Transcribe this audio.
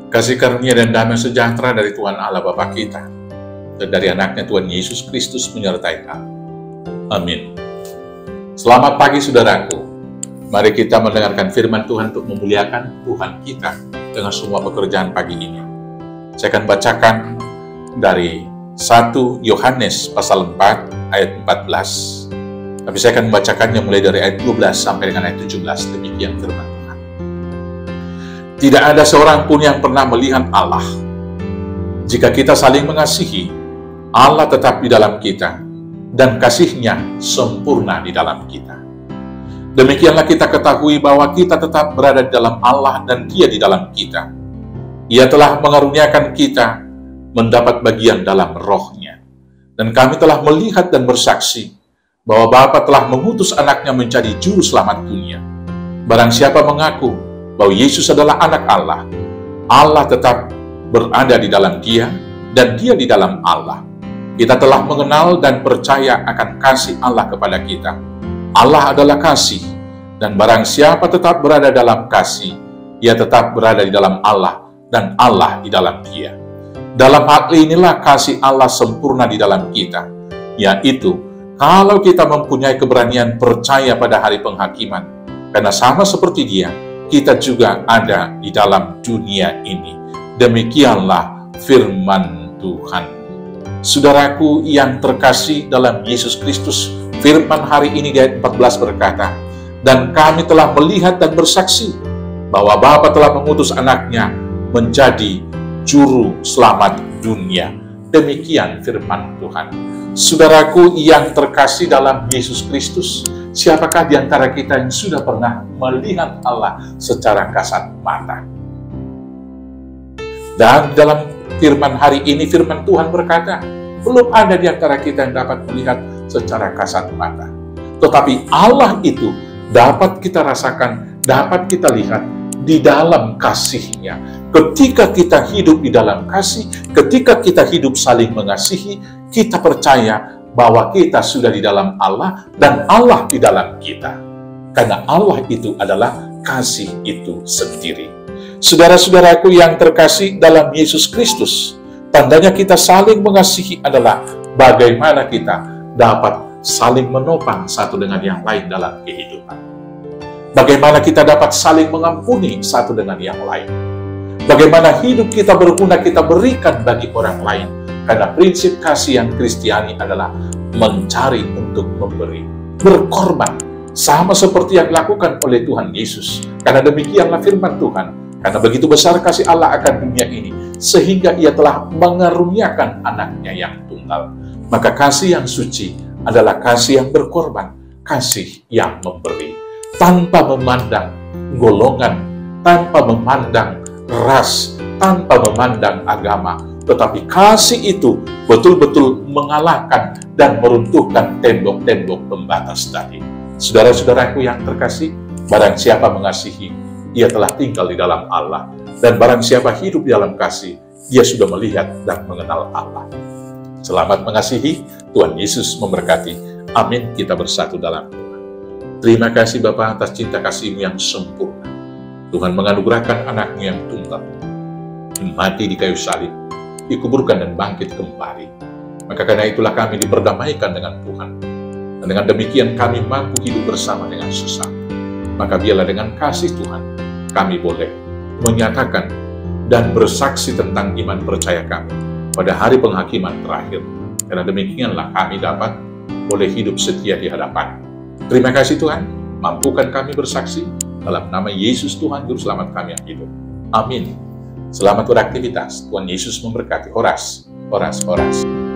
Kasih karunia dan damai sejahtera dari Tuhan Allah Bapa kita dan dari anaknya Tuhan Yesus Kristus menyertai kamu. Amin. Selamat pagi saudaraku. Mari kita mendengarkan firman Tuhan untuk memuliakan Tuhan kita dengan semua pekerjaan pagi ini. Saya akan bacakan dari 1 Yohanes pasal 4 ayat 14. Tapi saya akan membacakannya mulai dari ayat 12 sampai dengan ayat 17. Demikian firman Tuhan. Tidak ada seorang pun yang pernah melihat Allah. Jika kita saling mengasihi, Allah tetap di dalam kita, dan kasih-Nya sempurna di dalam kita. Demikianlah kita ketahui bahwa kita tetap berada di dalam Allah dan Dia di dalam kita. Ia telah mengaruniakan kita mendapat bagian dalam Roh-Nya. Dan kami telah melihat dan bersaksi bahwa Bapa telah mengutus anaknya menjadi juru selamat dunia. Barang siapa mengaku bahwa Yesus adalah anak Allah, Allah tetap berada di dalam Dia, dan Dia di dalam Allah. Kita telah mengenal dan percaya akan kasih Allah kepada kita. Allah adalah kasih, dan barang siapa tetap berada dalam kasih, ia tetap berada di dalam Allah, dan Allah di dalam Dia. Dalam hal inilah kasih Allah sempurna di dalam kita, yaitu kalau kita mempunyai keberanian percaya pada hari penghakiman, karena sama seperti Dia, kita juga ada di dalam dunia ini. Demikianlah firman Tuhan. Saudaraku yang terkasih dalam Yesus Kristus, firman hari ini di ayat 14 berkata, dan kami telah melihat dan bersaksi bahwa Bapa telah mengutus anaknya menjadi juru selamat dunia. Demikian firman Tuhan. Saudaraku yang terkasih dalam Yesus Kristus, siapakah di antara kita yang sudah pernah melihat Allah secara kasat mata? Dan dalam firman hari ini, firman Tuhan berkata, belum ada di antara kita yang dapat melihat secara kasat mata. Tetapi Allah itu dapat kita rasakan, dapat kita lihat di dalam kasih-Nya. Ketika kita hidup di dalam kasih, ketika kita hidup saling mengasihi, kita percaya bahwa kita sudah di dalam Allah dan Allah di dalam kita. Karena Allah itu adalah kasih itu sendiri. Saudara-saudaraku yang terkasih dalam Yesus Kristus, tandanya kita saling mengasihi adalah bagaimana kita dapat saling menopang satu dengan yang lain dalam kehidupan. Bagaimana kita dapat saling mengampuni satu dengan yang lain. Bagaimana hidup kita berguna kita berikan bagi orang lain. Karena prinsip kasih yang Kristiani adalah mencari untuk memberi, berkorban, sama seperti yang dilakukan oleh Tuhan Yesus. Karena demikianlah firman Tuhan. Karena begitu besar kasih Allah akan dunia ini, sehingga Ia telah mengaruniakan anaknya yang tunggal. Maka kasih yang suci adalah kasih yang berkorban, kasih yang memberi. Tanpa memandang golongan, tanpa memandang ras, tanpa memandang agama, tetapi kasih itu betul-betul mengalahkan dan meruntuhkan tembok-tembok pembatas tadi. Saudara-saudaraku yang terkasih, barang siapa mengasihi, ia telah tinggal di dalam Allah. Dan barang siapa hidup di dalam kasih, dia sudah melihat dan mengenal Allah. Selamat mengasihi, Tuhan Yesus memberkati. Amin, kita bersatu dalam Tuhan. Terima kasih Bapa atas cinta kasih-Mu yang sempurna. Tuhan menganugerahkan anakmu yang tunggal, mati di kayu salib, dikuburkan dan bangkit kembali. Maka karena itulah kami diperdamaikan dengan Tuhan. Dan dengan demikian kami mampu hidup bersama dengan sesama. Maka biarlah dengan kasih Tuhan, kami boleh menyatakan dan bersaksi tentang iman percaya kami pada hari penghakiman terakhir. Karena demikianlah kami dapat boleh hidup setia di hadapan. Terima kasih Tuhan, mampukan kami bersaksi dalam nama Yesus Tuhan Juru Selamat kami yang hidup. Amin. Selamat beraktivitas. Tuhan Yesus memberkati. Horas, horas, horas.